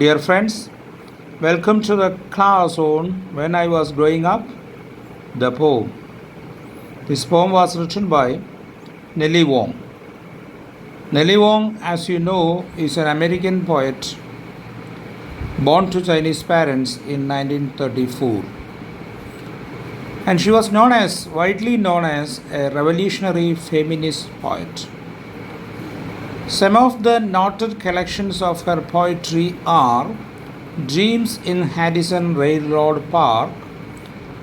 Dear friends, welcome to the class on When I Was Growing Up, the poem. This poem was written by Nellie Wong. Nellie Wong, as you know, is an American poet born to Chinese parents in 1934. And she was widely known as a revolutionary feminist poet. Some of the noted collections of her poetry are Dreams in Haddison Railroad Park,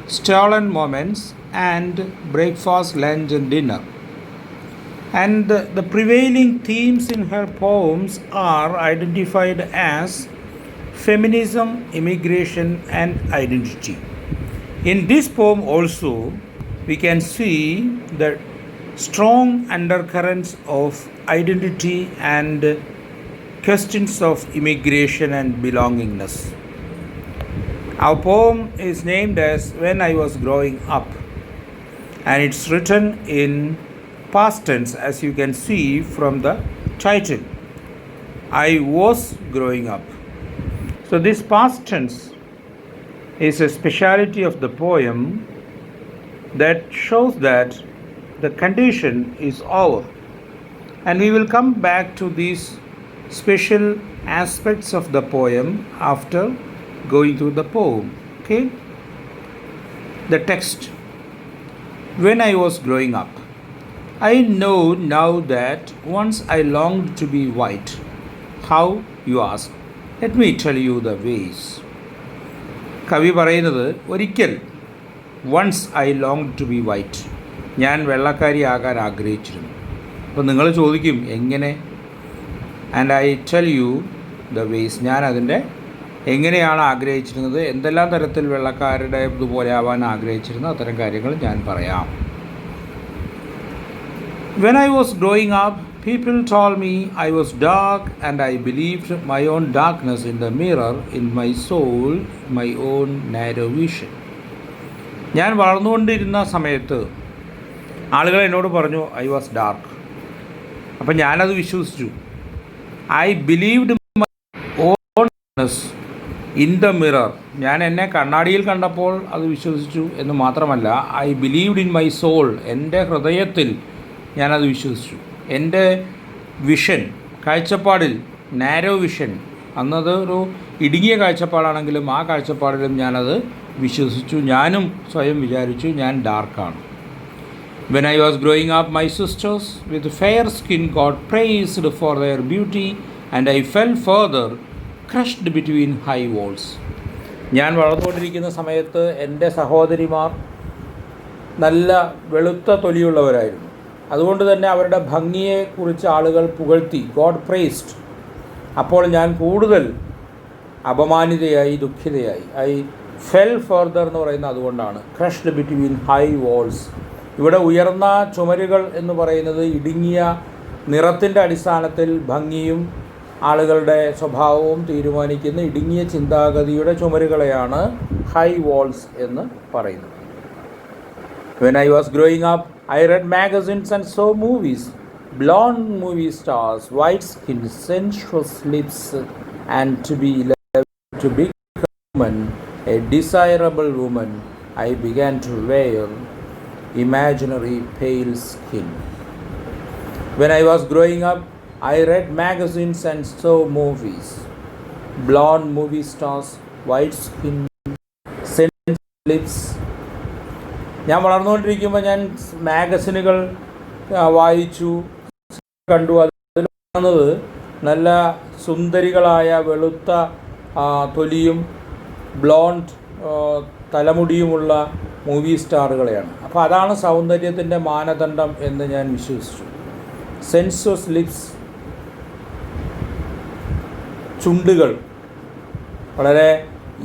Stolen Moments, and Breakfast, Lunch, and Dinner. And the prevailing themes in her poems are identified as feminism, immigration, and identity. In this poem also, we can see the strong undercurrents of identity and questions of immigration and belongingness. Our poem is named as When I Was Growing Up, and it's written in past tense, as you can see from the title. I was growing up. So this past tense is a speciality of the poem that shows that the condition is over. And we will come back to these special aspects of the poem after going through the poem. Okay? The text. When I was growing up, I know now that once I longed to be white. How, you ask? Let me tell you the ways. കവി പറയുന്നത് ഒരിക്കൽ once I long to be white, ഞാൻ വെള്ളക്കാരിയാകാൻ ആഗ്രഹിച്ചിരുന്നു. അപ്പോൾ നിങ്ങൾ ചോദിക്കും എങ്ങനെ? And I tell you the ways. ഞാൻ അതിൻ്റെ എങ്ങനെയാണ് ആഗ്രഹിച്ചിരുന്നത്, എന്തെല്ലാം തരത്തിൽ വെള്ളക്കാരുടെ ഇതുപോലെ ആവാൻ ആഗ്രഹിച്ചിരുന്നു, അത്തരം കാര്യങ്ങൾ ഞാൻ പറയാം. When I was growing up, people told me I was dark, and I believed my own darkness in the mirror, in my soul, my own narrow vision. ഞാൻ വളർന്നുകൊണ്ടിരുന്ന സമയത്ത് ആളുകൾ എന്നോട് പറഞ്ഞു ഐ വാസ് ഡാർക്ക്. അപ്പം ഞാനത് വിശ്വസിച്ചു. I believed my own darkness in the mirror. ഞാൻ എന്നെ കണ്ണാടിയിൽ കണ്ടപ്പോൾ അത് വിശ്വസിച്ചു എന്ന് മാത്രമല്ല, I believed in my soul. എൻ്റെ ഹൃദയത്തിൽ ഞാനത് വിശ്വസിച്ചു. എൻ്റെ വിഷൻ, കാഴ്ചപ്പാടിൽ, നാരോ വിഷൻ, അന്നത് ഒരു ഇടുങ്ങിയ കാഴ്ചപ്പാടാണെങ്കിലും ആ കാഴ്ചപ്പാടിലും ഞാനത് വിശ്വസിച്ചു. ഞാനും സ്വയം വിചാരിച്ചു ഞാൻ ഡാർക്കാണ്. When I was growing up, my sisters with fair skin got praised for their beauty, and I fell further, crushed between high walls. ഞാൻ വളർന്നുകൊണ്ടിരിക്കുന്ന സമയത്ത് എൻ്റെ സഹോദരിമാർ നല്ല വെളുത്ത തൊലിയുള്ളവരായിരുന്നു. അതുകൊണ്ട് തന്നെ അവരുടെ ഭംഗിയെക്കുറിച്ച് ആളുകൾ പുകഴ്ത്തി, ഗോഡ് പ്രൈസ്ഡ്. അപ്പോൾ ഞാൻ കൂടുതൽ അപമാനിതയായി, ദുഃഖിതയായി. ഐ ഫെൽ ഫർദർ എന്ന് പറയുന്നത് അതുകൊണ്ടാണ്. Crushed between high walls. ഇവിടെ ഉയർന്ന ചുമരുകൾ എന്ന് പറയുന്നത് ഇടുങ്ങിയ നിറത്തിൻ്റെ അടിസ്ഥാനത്തിൽ ഭംഗിയും ആളുകളുടെ സ്വഭാവവും തീരുമാനിക്കുന്ന ഇടുങ്ങിയ ചിന്താഗതിയുടെ ചുമരുകളെയാണ് ഹൈ വാൾസ് എന്ന് പറയുന്നത്. When I was growing up, I read magazines and saw movies. Blonde movie stars, white skin, sensuous lips, and to be loved, to become a woman, a desirable woman, I began to wear imaginary pale skin. When I was growing up, I read magazines and saw movies. Blonde movie stars, white skin, sensuous lips. ഞാൻ വളർന്നുകൊണ്ടിരിക്കുമ്പോൾ ഞാൻ മാഗസിനുകൾ വായിച്ചു, കണ്ടു. അതിൽ കാണുന്നത് നല്ല സുന്ദരികളായ വെളുത്ത തൊലിയും blonde തലമുടിയുമുള്ള movie സ്റ്റാറുകളെയാണ്. അപ്പോൾ അതാണ് സൗന്ദര്യത്തിൻ്റെ മാനദണ്ഡം എന്ന് ഞാൻ വിശ്വസിച്ചു. സെൻസുവസ് ലിപ്സ്, ചുണ്ടുകൾ, വളരെ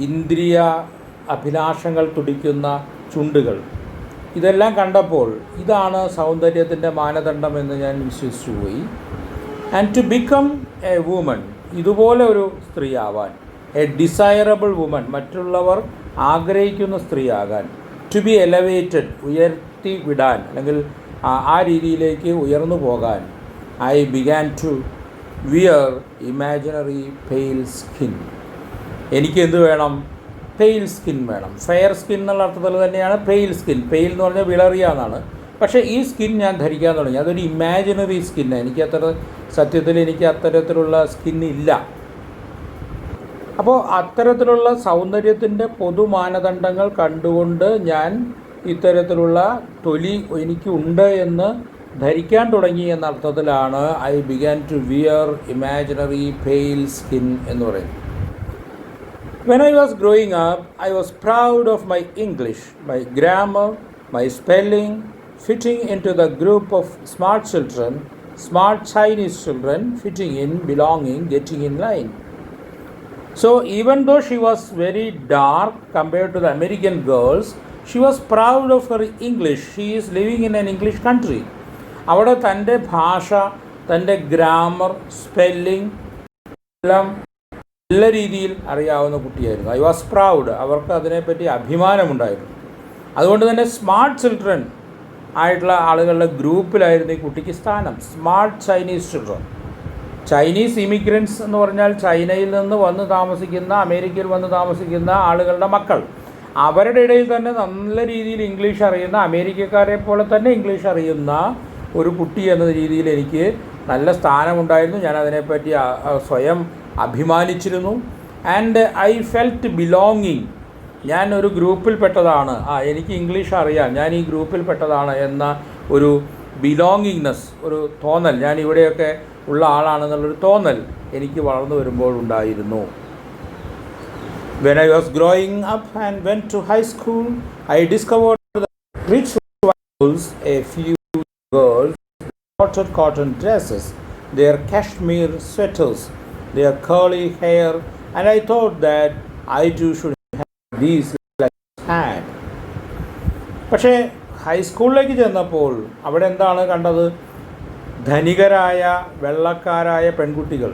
ഇന്ദ്രിയ അഭിലാഷങ്ങൾ തുടിക്കുന്ന ചുണ്ടുകൾ, ഇതെല്ലാം കണ്ടപ്പോൾ ഇതാണ് സൗന്ദര്യത്തിൻ്റെ മാനദണ്ഡം എന്ന് ഞാൻ വിശ്വസിച്ചു പോയി. And to become a woman, ഇതുപോലെ ഒരു സ്ത്രീ ആവാൻ. എ ഡിസൈറബിൾ വുമൺ, മറ്റുള്ളവർ ആഗ്രഹിക്കുന്ന സ്ത്രീ ആകാൻ. ടു ബി എലവേറ്റഡ്, ഉയർത്തി വിടാൻ, അല്ലെങ്കിൽ ആ രീതിയിലേക്ക് ഉയർന്നു പോകാൻ. I began to wear imaginary pale skin, എനിക്ക് എന്ത് വേണം? പെയിൽ സ്കിൻ വേണം. ഫെയർ സ്കിൻ എന്നുള്ള അർത്ഥത്തിൽ തന്നെയാണ് പെയിൽ സ്കിൻ. പെയിൽ എന്ന് പറഞ്ഞാൽ വിളറിയ എന്നാണ്. പക്ഷേ ഈ സ്കിൻ ഞാൻ ധരിക്കാൻ തുടങ്ങി. അതൊരു ഇമാജിനറി സ്കിന്നാണ്. സത്യത്തിൽ എനിക്ക് അത്തരത്തിലുള്ള സ്കിന്നില്ല. അപ്പോൾ അത്തരത്തിലുള്ള സൗന്ദര്യത്തിൻ്റെ പൊതുമാനദണ്ഡങ്ങൾ കണ്ടുകൊണ്ട് ഞാൻ ഇത്തരത്തിലുള്ള തൊലി എനിക്കുണ്ട് എന്ന് ധരിക്കാൻ തുടങ്ങി എന്ന അർത്ഥത്തിലാണ് I began to wear imaginary pale skin എന്ന് പറയുന്നത്. When I was growing up, I was proud of my English, my grammar, my spelling, fitting into the group of smart children, smart Chinese children, fitting in, belonging, getting in line. So even though she was very dark compared to the American girls, she was proud of her English. She is living in an English country. അവിടെ തൻ്റെ ഭാഷ, തൻ്റെ grammar, spelling എല്ലാം നല്ല രീതിയിൽ അറിയാവുന്ന കുട്ടിയായിരുന്നു. I was proud. അവർക്ക് അതിനെപ്പറ്റി അഭിമാനമുണ്ടായിരുന്നു. അതുകൊണ്ട് തന്നെ സ്മാർട്ട് ചിൽഡ്രൻ ആയിട്ടുള്ള ആളുകളുടെ ഗ്രൂപ്പിലായിരുന്നു ഈ കുട്ടിക്ക് സ്ഥാനം. Smart Chinese children. Chinese immigrants എന്ന് പറഞ്ഞാൽ ചൈനയിൽ നിന്ന് വന്ന് താമസിക്കുന്ന, അമേരിക്കയിൽ വന്ന് താമസിക്കുന്ന ആളുകളുടെ മക്കൾ. അവരുടെ ഇടയിൽ തന്നെ നല്ല രീതിയിൽ ഇംഗ്ലീഷ് അറിയുന്ന, അമേരിക്കക്കാരെ പോലെ തന്നെ ഇംഗ്ലീഷ് അറിയുന്ന ഒരു കുട്ടി എന്ന രീതിയിൽ എനിക്ക് നല്ല സ്ഥാനമുണ്ടായിരുന്നു. ഞാൻ അതിനെപ്പറ്റി സ്വയം അഭിമാനിച്ചിരുന്നു. And I felt belonging. ഞാൻ ഒരു ഗ്രൂപ്പിൽപ്പെട്ടതാണ്, എനിക്ക് ഇംഗ്ലീഷ് അറിയാം, ഞാൻ ഈ ഗ്രൂപ്പിൽപ്പെട്ടതാണ് എന്ന ഒരു ബിലോങ്ങിങ്നെസ്, ഒരു തോന്നൽ, ഞാൻ ഇവിടെയൊക്കെ ഉള്ള ആളാണെന്നുള്ളൊരു തോന്നൽ എനിക്ക് വളർന്നു വരുമ്പോൾ ഉണ്ടായിരുന്നു. When I was growing up and went to high school, I discovered the rich schools, a few girls, spotted cotton dresses, their cashmere sweaters, their curly hair, and I thought that I too should have these like had. പക്ഷേ ഹൈസ്കൂളിലേക്ക് ചെന്നപ്പോൾ അവിടെ എന്താണ് കണ്ടത്? ധനികരായ വെള്ളക്കാരായ പെൺകുട്ടികൾ,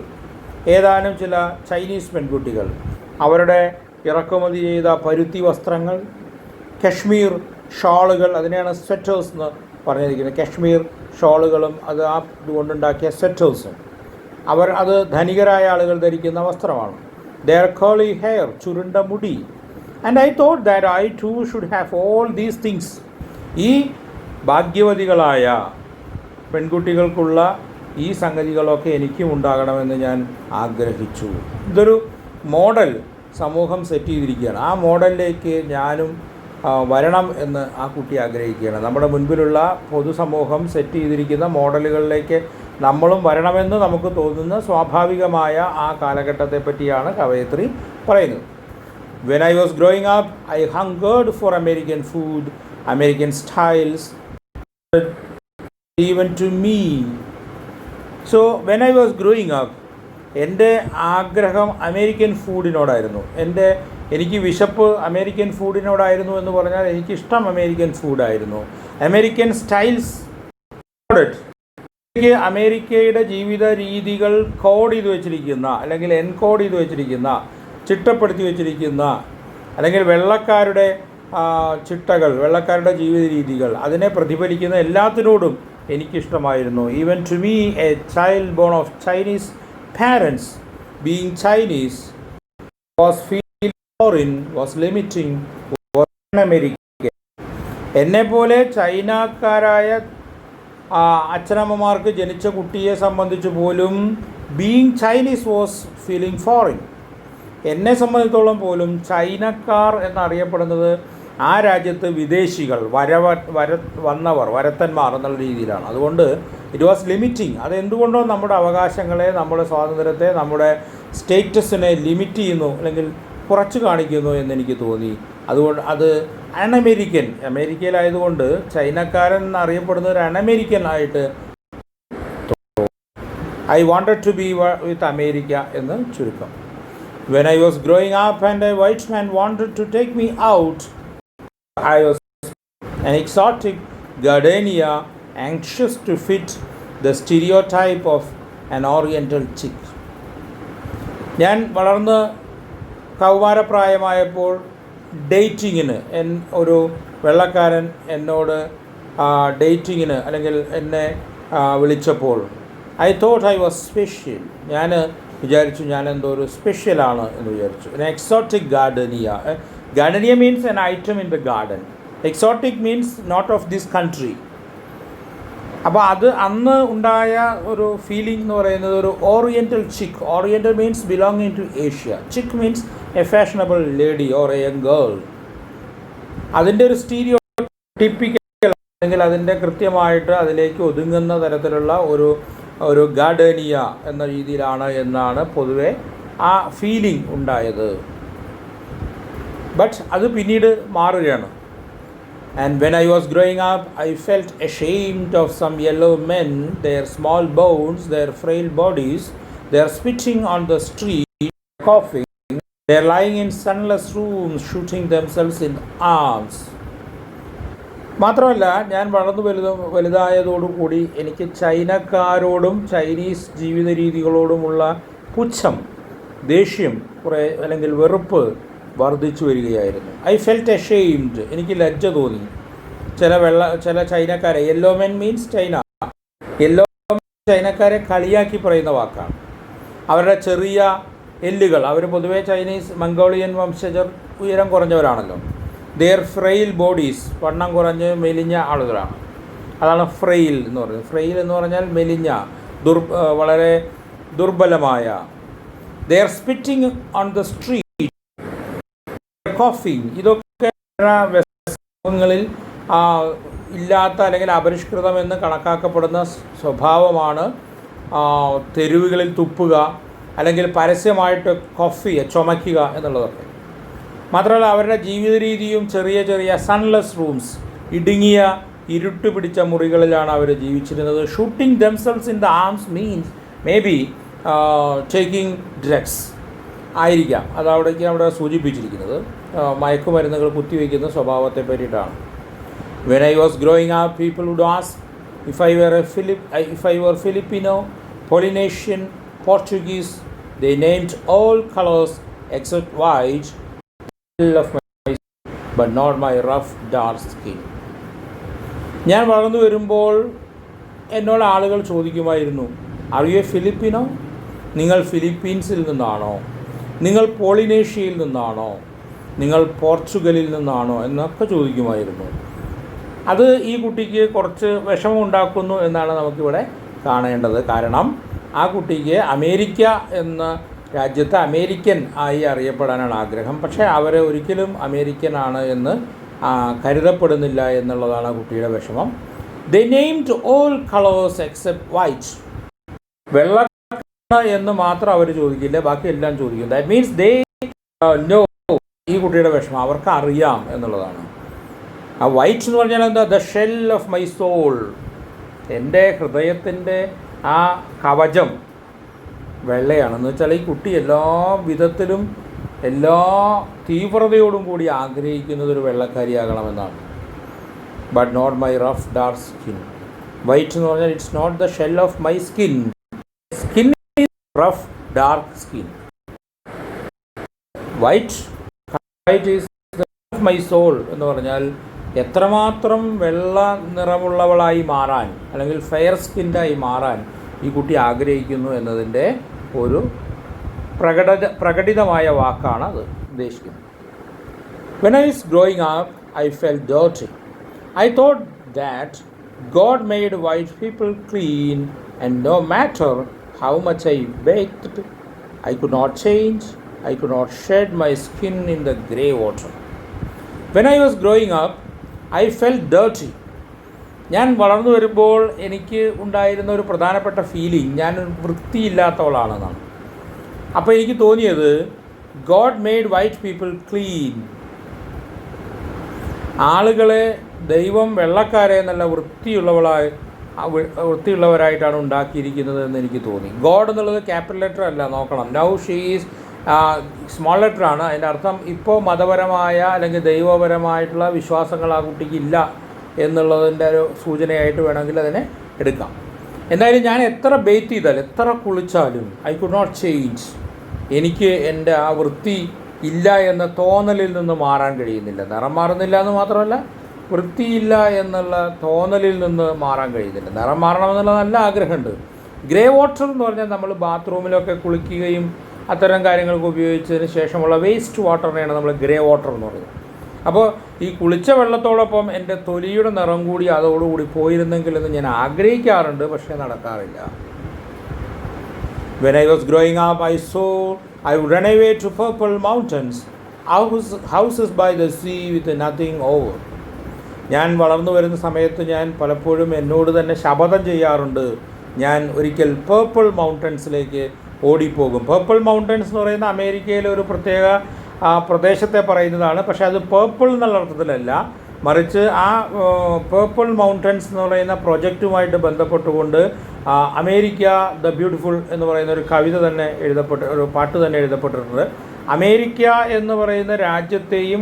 ഏതാനും ചില Chinese പെൺകുട്ടികൾ, അവരുടെ ഇറക്കുമതി ചെയ്ത പരുത്തി വസ്ത്രങ്ങൾ, കശ്മീർ ഷാളുകൾ, അതിനെയാണ് സ്വെറ്റേഴ്സ് എന്ന് പറഞ്ഞിരിക്കുന്നത്. കശ്മീർ ഷാളുകളും അത് ഇതുകൊണ്ടുണ്ടാക്കിയ സ്വെറ്റേഴ്സും അത് ധനികരായ ആളുകൾ ധരിക്കുന്ന വസ്ത്രമാണ്. ദെയർ കേളി ഹെയർ, ചുരുണ്ട മുടി. And I thought that I too should have all these things. ഈ ഭാഗ്യവതികളായ പെൺകുട്ടികൾക്കുള്ള ഈ സംഗതികളൊക്കെ എനിക്കും ഉണ്ടാകണമെന്ന് ഞാൻ ആഗ്രഹിച്ചു. ഇതൊരു മോഡൽ സമൂഹം സെറ്റ് ചെയ്തിരിക്കുകയാണ്. ആ മോഡലിലേക്ക് ഞാനും വരണം എന്ന് ആ കുട്ടി ആഗ്രഹിക്കുകയാണ്. നമ്മുടെ മുൻപിലുള്ള പൊതുസമൂഹം സെറ്റ് ചെയ്തിരിക്കുന്ന മോഡലുകളിലേക്ക് നമ്മളും വരണമെന്ന് നമുക്ക് തോന്നുന്ന സ്വാഭാവികമായ ആ കാലഘട്ടത്തെ പറ്റിയാണ് കവയിത്രി പറയുന്നത്. When I was growing up, I hungered for American food, American styles, even to me. So when I was growing up, എൻ്റെ ആഗ്രഹം അമേരിക്കൻ ഫുഡിനോടായിരുന്നു. എനിക്ക് വിശപ്പ് അമേരിക്കൻ ഫുഡിനോടായിരുന്നു എന്ന് പറഞ്ഞാൽ എനിക്കിഷ്ടം അമേരിക്കൻ ഫുഡായിരുന്നു. അമേരിക്കൻ സ്റ്റൈൽസ്, എനിക്ക് അമേരിക്കയുടെ ജീവിത രീതികൾ കോഡ് ചെയ്ത് വെച്ചിരിക്കുന്ന, അല്ലെങ്കിൽ എൻകോഡ് ചെയ്ത് വെച്ചിരിക്കുന്ന, ചിട്ടപ്പെടുത്തി വെച്ചിരിക്കുന്ന, അല്ലെങ്കിൽ വെള്ളക്കാരുടെ ചിട്ടകൾ, വെള്ളക്കാരുടെ ജീവിത രീതികൾ, അതിനെ പ്രതിഫലിക്കുന്ന എല്ലാത്തിനോടും എനിക്കിഷ്ടമായിരുന്നു. Even to me, a child born of Chinese parents, being Chinese, was feeling foreign, was limiting, was un-American. എന്നെപ്പോലെ ചൈനക്കാരായ അച്ഛനമ്മമാർക്ക് ജനിച്ച കുട്ടിയെ സംബന്ധിച്ച് പോലും being Chinese was feeling foreign. എന്നെ സംബന്ധിച്ചോളം പോലും ചൈനക്കാർ എന്നറിയപ്പെടുന്നത് ആ രാജ്യത്ത് വിദേശികൾ, വന്നവർ, വരത്തന്മാർ എന്നുള്ള രീതിയിലാണ്. അതുകൊണ്ട് ഇറ്റ് വാസ് ലിമിറ്റിംഗ്. അതെന്തുകൊണ്ടോ നമ്മുടെ അവകാശങ്ങളെ, നമ്മുടെ സ്വാതന്ത്ര്യത്തെ, നമ്മുടെ സ്റ്റേറ്റസിനെ ലിമിറ്റ് ചെയ്യുന്നു, അല്ലെങ്കിൽ കുറച്ച് കാണിക്കുന്നു എന്നെനിക്ക് തോന്നി. അതുകൊണ്ട് അത് അൺഅമേരിക്കൻ, അമേരിക്കയിലായതുകൊണ്ട് ചൈനക്കാരൻ എന്നറിയപ്പെടുന്ന ഒരു അൺഅമേരിക്കൻ ആയിട്ട് I wanted to be with America എന്ന് ചുരുക്കം. When I was growing up and a white man wanted to take me out, I was an exotic gardenia, anxious to fit the stereotype of an oriental chick. ഞാൻ വളർന്ന് കൗമാരപ്രായമായപ്പോൾ ഡേറ്റിങ്ങിന് ഒരു വെള്ളക്കാരൻ എന്നോട് ഡേറ്റിങ്ങിന് അല്ലെങ്കിൽ എന്നെ വിളിച്ചപ്പോൾ I thought I was special. ഞാൻ വിചാരിച്ചു ഞാൻ എന്തോ ഒരു സ്പെഷ്യലാണ് എന്ന് വിചാരിച്ചു. പിന്നെ exotic gardenia. Gardenia means an item in the garden. Exotic means not of this country. അപ്പോൾ അത് അന്ന് ഉണ്ടായ ഒരു ഫീലിംഗ് എന്ന് പറയുന്നത് ഒരു oriental chick. Oriental means belonging to Asia. Chick means a fashionable lady or a young girl. അതിൻ്റെ ഒരു സ്റ്റീരിയോ ടിപ്പിക്കൽ അല്ലെങ്കിൽ അതിൻ്റെ കൃത്യമായിട്ട് അതിലേക്ക് ഒതുങ്ങുന്ന തരത്തിലുള്ള ഒരു ഗാർഡനിയ എന്ന രീതിയിലാണ് എന്നാണ് പൊതുവെ ആ ഫീലിംഗ് ഉണ്ടായത്. ബട്ട് അത് പിന്നീട് മാറുകയാണ്. And when I was growing up, I felt ashamed of some yellow men, their small bones, their frail bodies. They are spitting on the street, coughing. They are lying in sunless rooms, shooting themselves in arms. മാത്രമല്ല, ഞാൻ വളർന്നു വലുതായതോടുകൂടി എനിക്ക് ചൈനക്കാരോടും Chinese ജീവിത രീതികളോടുമുള്ള പുച്ഛം, ദേഷ്യം, കുറേ അല്ലെങ്കിൽ വെറുപ്പ് വർദ്ധിച്ചു വരികയായിരുന്നു. I felt ashamed. എനിക്ക് ലജ്ജ തോന്നി. ചില ചൈനക്കാരെ, yellow men means China, yellow ചൈനക്കാരെ കളിയാക്കി പറയുന്ന വാക്കാണ്. അവരുടെ ചെറിയ എല്ലുകൾ, അവർ പൊതുവേ ചൈനീസ് മംഗോളിയൻ വംശജർ ഉയരം കുറഞ്ഞവരാണല്ലോ. ദെയർ ഫ്രെയിൽ ബോഡീസ്, വണ്ണം കുറഞ്ഞ് മെലിഞ്ഞ ആളുകളാണ്. അതാണ് ഫ്രെയിൽ എന്ന് പറയുന്നത്. ഫ്രെയിൽ എന്ന് പറഞ്ഞാൽ മെലിഞ്ഞ, വളരെ ദുർബലമായ. They're spitting on the street, കോഫിങ്. ഇതൊക്കെ ങ്ങളിൽ ഇല്ലാത്ത അല്ലെങ്കിൽ അപരിഷ്കൃതമെന്ന് കണക്കാക്കപ്പെടുന്ന സ്വഭാവമാണ്. തെരുവുകളിൽ തുപ്പുക അല്ലെങ്കിൽ പരസ്യമായിട്ട് ചുമയ്ക്കുക എന്നുള്ളതൊക്കെ. മാത്രമല്ല, അവരുടെ ജീവിത രീതിയും ചെറിയ ചെറിയ സൺലെസ് റൂംസ്, ഇടുങ്ങിയ ഇരുട്ട് പിടിച്ച മുറികളിലാണ് അവർ ജീവിച്ചിരുന്നത്. Shooting themselves in the arms means may be taking drugs ആയിരിക്കാം. അവിടെ സൂചിപ്പിച്ചിരിക്കുന്നത് മയക്കുമരുന്നുകൾ കുത്തിവയ്ക്കുന്ന സ്വഭാവത്തെ പറ്റിയിട്ടാണ്. When I was growing up, people would ask if I were Filipino, Polynesian, Portuguese. They named all colors except white, of my but not my rough dark skin. ഞാൻ വളർന്നു വരുമ്പോൾ എന്നോട് ആളുകൾ ചോദിക്കുമായിരുന്നു, are you A Filipino? നിങ്ങൾ ഫിലിപ്പീൻസിൽ നിന്നാണോ? നിങ്ങൾ പോളിനേഷ്യയിൽ നിന്നാണോ? നിങ്ങൾ പോർച്ചുഗലിൽ നിന്നാണോ എന്നൊക്കെ ചോദിക്കുമായിരുന്നു. അത് ഈ കുട്ടിക്ക് കുറച്ച് വിഷമം ഉണ്ടാക്കുന്നു എന്നാണ് നമുക്കിവിടെ കാണേണ്ടത്. കാരണം ആ കുട്ടിക്ക് അമേരിക്ക എന്ന രാജ്യത്ത് അമേരിക്കൻ ആയി അറിയപ്പെടാനാണ് ആഗ്രഹം. പക്ഷേ അവർ ഒരിക്കലും അമേരിക്കൻ ആണ് എന്ന് കരുതപ്പെടുന്നില്ല എന്നുള്ളതാണ് ആ കുട്ടിയുടെ വിഷമം. They named all colours except white. വെള്ള എന്ന് മാത്രം അവർ ചോദിക്കില്ല, ബാക്കി എല്ലാം ചോദിക്കും. That means they know. ഈ കുട്ടിയുടെ വിഷമം അവർക്ക് അറിയാം എന്നുള്ളതാണ്. ആ വൈറ്റ് എന്ന് പറഞ്ഞാൽ എന്താ? The shell of my soul. എൻ്റെ ഹൃദയത്തിൻ്റെ ആ കവചം വെള്ളയാണെന്ന് വെച്ചാൽ ഈ കുട്ടി എല്ലാ വിധത്തിലും എല്ലാ തീവ്രതയോടും കൂടി ആഗ്രഹിക്കുന്നത് ഒരു വെള്ളക്കാരിയാകണമെന്നാണ്. But not my rough dark skin. White എന്ന് പറഞ്ഞാൽ it's not the shell of my skin. Skin is rough dark skin. White is the of my soul എന്ന് പറഞ്ഞാൽ എത്രമാത്രം വെള്ള നിറമുള്ളവളായി മാറാൻ അല്ലെങ്കിൽ ഫെയർ സ്കിൻഡായി മാറാൻ ഈ കുട്ടി ആഗ്രഹിക്കുന്നു എന്നതിൻ്റെ ഒരു പ്രകടിതമായ വാക്കാണ് അത് ഉദ്ദേശിക്കുന്നത്. When I was growing up, I felt dirty. I thought that God made white people clean, and no matter how much I bathed, I could not change. I could not shed my skin in the grey water. When I was growing up, I felt dirty. ഞാൻ വളർന്നു വരുമ്പോൾ എനിക്ക് ഉണ്ടായിരുന്ന ഒരു പ്രധാനപ്പെട്ട feeling ഞാൻ വൃത്തിയില്ലാത്തവളാണെന്നാണ്. അപ്പോൾ എനിക്ക് തോന്നിയത് God made white people clean. ആളുകളെ ദൈവം വെള്ളക്കാരെ നല്ല വൃത്തിയുള്ളവരായിട്ടാണ് ഉണ്ടാക്കിയിരിക്കുന്നത് എന്ന് എനിക്ക് തോന്നി. ഗോഡ് എന്നുള്ളത് ക്യാപിറ്റൽ ലെറ്റർ അല്ല, നോക്കണം. നൗ ഷീ ഈസ് സ്മോൾ ലെറ്ററാണ്. അതിൻ്റെ അർത്ഥം ഇപ്പോൾ മതപരമായ അല്ലെങ്കിൽ ദൈവപരമായിട്ടുള്ള വിശ്വാസങ്ങൾ ആ കുട്ടിക്ക് ഇല്ല എന്നുള്ളതിൻ്റെ ഒരു സൂചനയായിട്ട് വേണമെങ്കിൽ അതിനെ എടുക്കാം. എന്തായാലും ഞാൻ എത്ര ബേത്ത് ചെയ്താലും എത്ര കുളിച്ചാലും ഐ കുഡ് നോട്ട് ചേഞ്ച്. എനിക്ക് എൻ്റെ ആ വൃത്തി ഇല്ല എന്ന തോന്നലിൽ നിന്ന് മാറാൻ കഴിയുന്നില്ല. നിറം മാറുന്നില്ല എന്ന് മാത്രമല്ല, വൃത്തിയില്ല എന്നുള്ള തോന്നലിൽ നിന്ന് മാറാൻ കഴിയുന്നില്ല. നിറം മാറണമെന്നുള്ള നല്ല ആഗ്രഹമുണ്ട്, ഗ്രേ വാട്ടർ എന്ന് പറഞ്ഞാൽ നമ്മൾ ബാത്റൂമിലൊക്കെ കുളിക്കുകയും അത്തരം കാര്യങ്ങൾക്ക് ഉപയോഗിച്ചതിന് ശേഷമുള്ള വേസ്റ്റ് വാട്ടറിനെയാണ് നമ്മൾ ഗ്രേ വാട്ടർ എന്ന് പറയുന്നത്. അപ്പോൾ ഈ കുളിച്ച വെള്ളത്തോടൊപ്പം എൻ്റെ തൊലിയുടെ നിറം കൂടി അതോടുകൂടി പോയിരുന്നെങ്കിലെന്ന് ഞാൻ ആഗ്രഹിക്കാറുണ്ട്, പക്ഷേ നടക്കാറില്ല. When I was growing up, I would run away to purple mountains, houses by the sea with nothing over. ഞാൻ വളർന്നു വരുന്ന സമയത്ത് ഞാൻ പലപ്പോഴും എന്നോട് തന്നെ ശപഥം ചെയ്യാറുണ്ട്, ഞാൻ ഒരിക്കൽ പേർപ്പിൾ മൗണ്ടൻസിലേക്ക് ഓടിപ്പോകും. പേർപ്പിൾ മൗണ്ടൻസ് എന്ന് പറയുന്ന അമേരിക്കയിലെ ഒരു പ്രത്യേക പ്രദേശത്തെ പറയുന്നതാണ്. പക്ഷേ അത് പേർപ്പിൾ എന്നുള്ള അർത്ഥത്തിലല്ല, മറിച്ച് ആ പേർപ്പിൾ മൗണ്ടൻസ് എന്ന് പറയുന്ന പ്രൊജക്റ്റുമായിട്ട് ബന്ധപ്പെട്ടുകൊണ്ട് അമേരിക്ക ദ ബ്യൂട്ടിഫുൾ എന്ന് പറയുന്ന ഒരു കവിത തന്നെ ഒരു പാട്ട് തന്നെ എഴുതപ്പെട്ടിട്ടുണ്ട്. അമേരിക്ക എന്ന് പറയുന്ന രാജ്യത്തെയും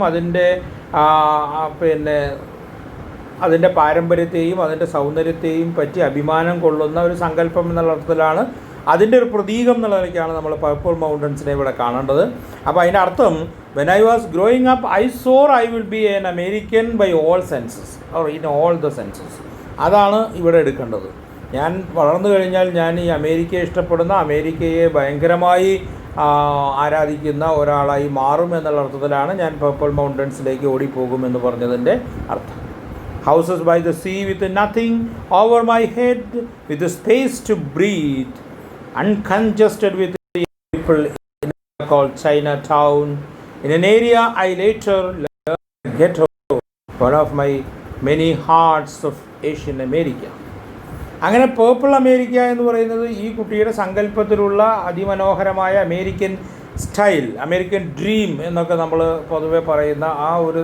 അതിൻ്റെ പാരമ്പര്യത്തെയും അതിൻ്റെ സൗന്ദര്യത്തെയും പറ്റി അഭിമാനം കൊള്ളുന്ന ഒരു സങ്കല്പം എന്നുള്ള അർത്ഥത്തിലാണ്, അതിൻ്റെ ഒരു പ്രതീകം എന്നുള്ള നിലയ്ക്കാണ് നമ്മൾ പർപ്പിൾ മൗണ്ടൻസിനെ ഇവിടെ കാണേണ്ടത്. അപ്പോൾ അതിൻ്റെ അർത്ഥം, when I was growing up I will be an American by all senses or in all the senses. അതാണ് ഇവിടെ എടുക്കേണ്ടത്. ഞാൻ വളർന്നു കഴിഞ്ഞാൽ ഞാൻ ഈ അമേരിക്കയെ ഇഷ്ടപ്പെടുന്ന, അമേരിക്കയെ ഭയങ്കരമായി ആരാധിക്കുന്ന ഒരാളായി മാറും എന്നുള്ള അർത്ഥത്തിലാണ് ഞാൻ പർപ്പിൾ മൗണ്ടൻസിലേക്ക് ഓടിപ്പോകുമെന്ന് പറഞ്ഞതിൻ്റെ അർത്ഥം. Houses by the sea with nothing over my head, with a space to breathe, uncongested with people called Chinatown, in an area I later learned ghetto, one of my many hearts of Asian America. അങ്ങനെ purple America എന്ന് പറയുന്നത് ഈ കുട്ടിയുടെ സങ്കല്പത്തിലുള്ള അതിമനോഹരമായ American style, American dream എന്നൊക്കെ നമ്മൾ പൊതുവെ പറയുന്ന ആ ഒരു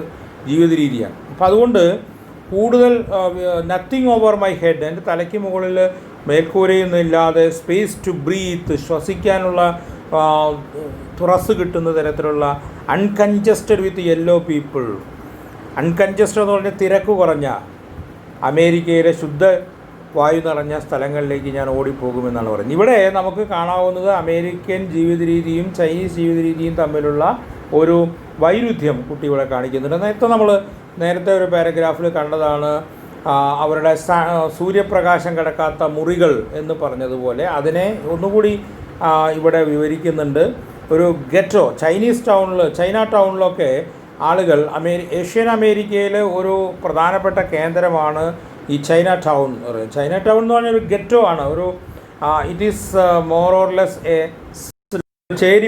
ജീവിത രീതിയാണ്. അപ്പോൾ അതുകൊണ്ട് കൂടുതൽ നത്തിങ് ഓവർ മൈ ഹെഡ്, എൻ്റെ തലയ്ക്ക് മുകളിൽ മേൽക്കൂരയൊന്നും ഇല്ലാതെ, സ്പേസ് ടു ബ്രീത്ത്, ശ്വസിക്കാനുള്ള തുറസ് കിട്ടുന്ന തരത്തിലുള്ള, അൺകൺജസ്റ്റഡ് വിത്ത് യെല്ലോ പീപ്പിൾ. അൺകൺജസ്റ്റഡ് എന്ന് പറഞ്ഞാൽ തിരക്ക് കുറഞ്ഞ അമേരിക്കയിലെ ശുദ്ധ വായു നിറഞ്ഞ സ്ഥലങ്ങളിലേക്ക് ഞാൻ ഓടിപ്പോകുമെന്നാണ് പറയുന്നത്. ഇവിടെ നമുക്ക് കാണാവുന്നത് അമേരിക്കൻ ജീവിത രീതിയും ചൈനീസ് ജീവിത രീതിയും തമ്മിലുള്ള ഒരു വൈരുദ്ധ്യം കുട്ടി ഇവിടെ കാണിക്കുന്നുണ്ട്. നേരത്തെ ഒരു പാരഗ്രാഫിൽ കണ്ടതാണ്, അവരുടെ സൂര്യപ്രകാശം കിടക്കാത്ത മുറികൾ എന്ന് പറഞ്ഞതുപോലെ അതിനെ ഒന്നുകൂടി ഇവിടെ വിവരിക്കുന്നുണ്ട്. ഒരു ഗെറ്റോ, ചൈന ടൗണിലൊക്കെ ആളുകൾ ഏഷ്യൻ അമേരിക്കയിലെ ഒരു പ്രധാനപ്പെട്ട കേന്ദ്രമാണ് ഈ ചൈന ടൗൺ എന്ന് പറയുന്നത്. ചൈന ടൗൺ എന്ന് പറഞ്ഞാൽ ഒരു ഗെറ്റോ ആണ്. It is more or less A ചേരി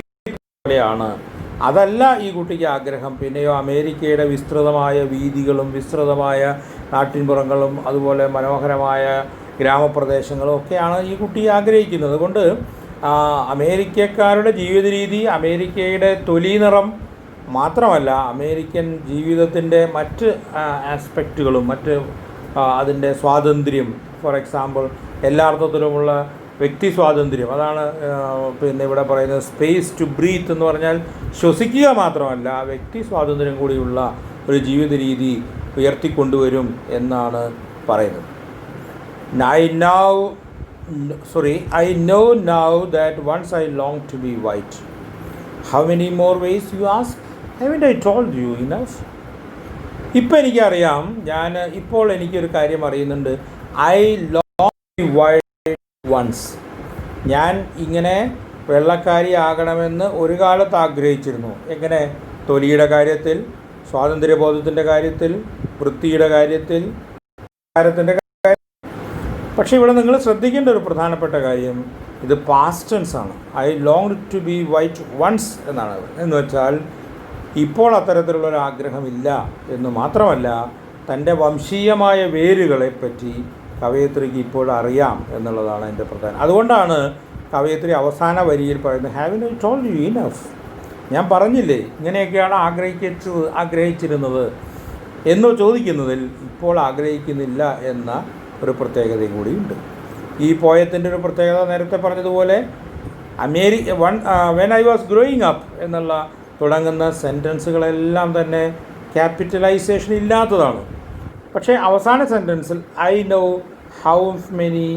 പോലെയാണ്. അതല്ല ഈ കുട്ടിക്ക് ആഗ്രഹം. പിന്നെയോ അമേരിക്കയുടെ വിസ്തൃതമായ വീഥികളും വിസ്തൃതമായ നാട്ടിൻപുറങ്ങളും അതുപോലെ മനോഹരമായ ഗ്രാമപ്രദേശങ്ങളും ഒക്കെയാണ് ഈ കുട്ടി ആഗ്രഹിക്കുന്നത്. അതുകൊണ്ട് അമേരിക്കക്കാരുടെ ജീവിത രീതി, അമേരിക്കയുടെ തൊലി നിറം മാത്രമല്ല, അമേരിക്കൻ ജീവിതത്തിൻ്റെ മറ്റ് ആസ്പെക്റ്റുകളും അതിൻ്റെ സ്വാതന്ത്ര്യം, ഫോർ എക്സാമ്പിൾ എല്ലാ അർത്ഥത്തിലുമുള്ള വ്യക്തി സ്വാതന്ത്ര്യം, അതാണ് ഇവിടെ പറയുന്നത്. സ്പേസ് ടു ബ്രീത്ത് എന്ന് പറഞ്ഞാൽ ശ്വസിക്കുക മാത്രമല്ല, വ്യക്തി സ്വാതന്ത്ര്യം കൂടിയുള്ള ഒരു ജീവിത രീതി ഉയർത്തിക്കൊണ്ടുവരും എന്നാണ് പറയുന്നത്. I know now that once I longed to be white. How many more ways you ask? Haven't I told you enough? ഇപ്പോൾ എനിക്കറിയാം, ഇപ്പോൾ എനിക്കൊരു കാര്യം അറിയുന്നുണ്ട്. I long to be white once. ഞാൻ ഇങ്ങനെ വെള്ളക്കാരി ആകണമെന്ന് ഒരു കാലത്ത് ആഗ്രഹിച്ചിരുന്നു. എങ്ങനെ? തൊലിയുടെ കാര്യത്തിൽ, സ്വാതന്ത്ര്യബോധത്തിൻ്റെ കാര്യത്തിൽ, വൃത്തിയുടെ കാര്യത്തിൽ, കാര്യത്തിൻ്റെ കാര്യത്തിൽ. പക്ഷേ ഇവിടെ നിങ്ങൾ ശ്രദ്ധിക്കേണ്ട ഒരു പ്രധാനപ്പെട്ട കാര്യം, ഇത് പാസ്റ്റ് ടെൻസ് ആണ്. I longed to be white once എന്നാണ്. എന്ന് വെച്ചാൽ ഇപ്പോൾ അത്തരത്തിലുള്ളൊരു ആഗ്രഹമില്ല എന്ന് മാത്രമല്ല, തൻ്റെ വംശീയമായ വേരുകളെപ്പറ്റി കവയത്രിക്ക് ഇപ്പോൾ അറിയാം എന്നുള്ളതാണ് എൻ്റെ പ്രധാനം. അതുകൊണ്ടാണ് കവയത്രി അവസാന വരിയിൽ പറയുന്നത്, ഹാവിൻ ഐ ടോൾഡ് യു ഇനഫ്? ഞാൻ പറഞ്ഞില്ലേ ഇങ്ങനെയൊക്കെയാണ് ആഗ്രഹിച്ചിരുന്നത് എന്ന് ചോദിക്കുന്നതിൽ ഇപ്പോൾ ആഗ്രഹിക്കുന്നില്ല എന്ന ഒരു പ്രത്യേകതയും കൂടിയുണ്ട്. ഈ പോയത്തിൻ്റെ ഒരു പ്രത്യേകത നേരത്തെ പറഞ്ഞതുപോലെ when I was growing up എന്നുള്ള തുടങ്ങുന്ന സെൻറ്റൻസുകളെല്ലാം തന്നെ ക്യാപിറ്റലൈസേഷൻ ഇല്ലാത്തതാണ്. പക്ഷേ അവസാന സെൻറ്റൻസിൽ ഐ നോ ഹൗ മെനി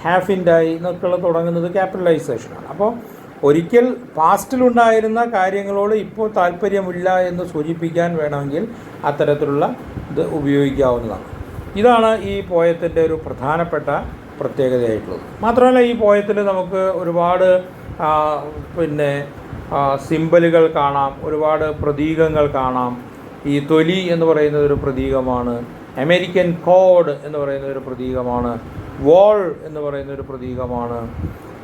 ഹാഫിൻഡ് ഐ എന്നൊക്കെയുള്ള തുടങ്ങുന്നത് ക്യാപിറ്റലൈസേഷനാണ്. അപ്പോൾ ഒരിക്കൽ പാസ്റ്റിലുണ്ടായിരുന്ന കാര്യങ്ങളോട് ഇപ്പോൾ താല്പര്യമില്ല എന്ന് സൂചിപ്പിക്കാൻ വേണമെങ്കിൽ അത്തരത്തിലുള്ള ഇത് ഉപയോഗിക്കാവുന്നതാണ്. ഇതാണ് ഈ പോയത്തിൻ്റെ ഒരു പ്രധാനപ്പെട്ട പ്രത്യേകതയായിട്ടുള്ളത്. മാത്രമല്ല ഈ പോയത്തിൽ നമുക്ക് ഒരുപാട് പിന്നെ സിമ്പലുകൾ കാണാം, ഒരുപാട് പ്രതീകങ്ങൾ കാണാം. ഈ തൊലി എന്ന് പറയുന്നത് ഒരു പ്രതീകമാണ്, അമേരിക്കൻ കോഡ് എന്ന് പറയുന്ന ഒരു പ്രതീകമാണ്, വോൾ എന്ന് പറയുന്ന ഒരു പ്രതീകമാണ്.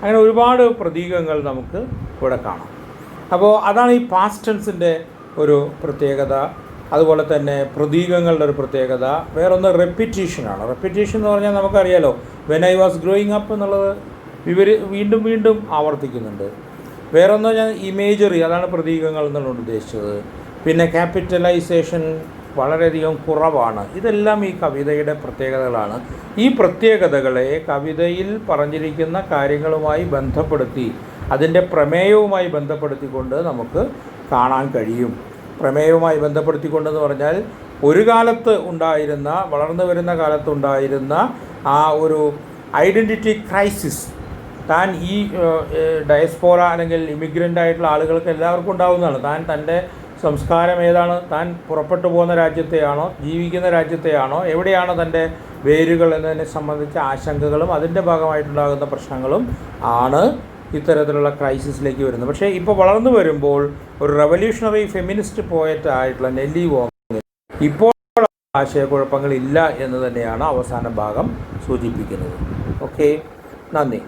അങ്ങനെ ഒരുപാട് പ്രതീകങ്ങൾ നമുക്ക് ഇവിടെ കാണാം. അപ്പോൾ അതാണ് ഈ പാസ്റ്റ് ടെൻസിൻ്റെ ഒരു പ്രത്യേകത. അതുപോലെ തന്നെ പ്രതീകങ്ങളുടെ ഒരു പ്രത്യേകത. വേറൊന്ന് റെപ്പിറ്റീഷനാണ്. റെപ്പിറ്റീഷൻ എന്ന് പറഞ്ഞാൽ നമുക്കറിയാലോ, when I was growing up എന്നുള്ളത് ഇവർ വീണ്ടും വീണ്ടും ആവർത്തിക്കുന്നുണ്ട്. വേറൊന്ന് ഞാൻ ഇമേജറി, അതാണ് പ്രതീകങ്ങൾ എന്നുള്ളത് ഉദ്ദേശിച്ചത്. പിന്നെ ക്യാപിറ്റലൈസേഷൻ വളരെയധികം കുറവാണ്. ഇതെല്ലാം ഈ കവിതയുടെ പ്രത്യേകതകളാണ്. ഈ പ്രത്യേകതകളെ കവിതയിൽ പറഞ്ഞിരിക്കുന്ന കാര്യങ്ങളുമായി ബന്ധപ്പെടുത്തി, അതിൻ്റെ പ്രമേയവുമായി ബന്ധപ്പെടുത്തിക്കൊണ്ട് നമുക്ക് കാണാൻ കഴിയും. പ്രമേയവുമായി ബന്ധപ്പെടുത്തിക്കൊണ്ടെന്ന് പറഞ്ഞാൽ ഒരു കാലത്ത് ഉണ്ടായിരുന്ന, വളർന്നു വരുന്ന കാലത്തുണ്ടായിരുന്ന ആ ഒരു ഐഡൻറ്റിറ്റി ക്രൈസിസ് താൻ ഈ ഡയസ്പോറ അല്ലെങ്കിൽ ഇമിഗ്രൻ്റ് ആയിട്ടുള്ള ആളുകൾക്ക് എല്ലാവർക്കും ഉണ്ടാകുന്നതാണ്. താൻ തൻ്റെ സംസ്കാരം ഏതാണ്, താൻ പുറപ്പെട്ടു പോകുന്ന രാജ്യത്തെയാണോ, ജീവിക്കുന്ന രാജ്യത്തെയാണോ, എവിടെയാണ് തൻ്റെ വേരുകൾ എന്നതിനെ സംബന്ധിച്ച ആശങ്കകളും അതിൻ്റെ ഭാഗമായിട്ടുണ്ടാകുന്ന പ്രശ്നങ്ങളും ആണ് ഇത്തരത്തിലുള്ള ക്രൈസിസിലേക്ക് വരുന്നത്. പക്ഷേ ഇപ്പോൾ വളർന്നു വരുമ്പോൾ ഒരു റവല്യൂഷണറി ഫെമിനിസ്റ്റ് പോയറ്റ് ആയിട്ടുള്ള നെല്ലി വോങ് ഇപ്പോൾ ആശയക്കുഴപ്പങ്ങളില്ല എന്ന് തന്നെയാണ് അവസാന ഭാഗം സൂചിപ്പിക്കുന്നത്. ഓക്കെ, നന്ദി.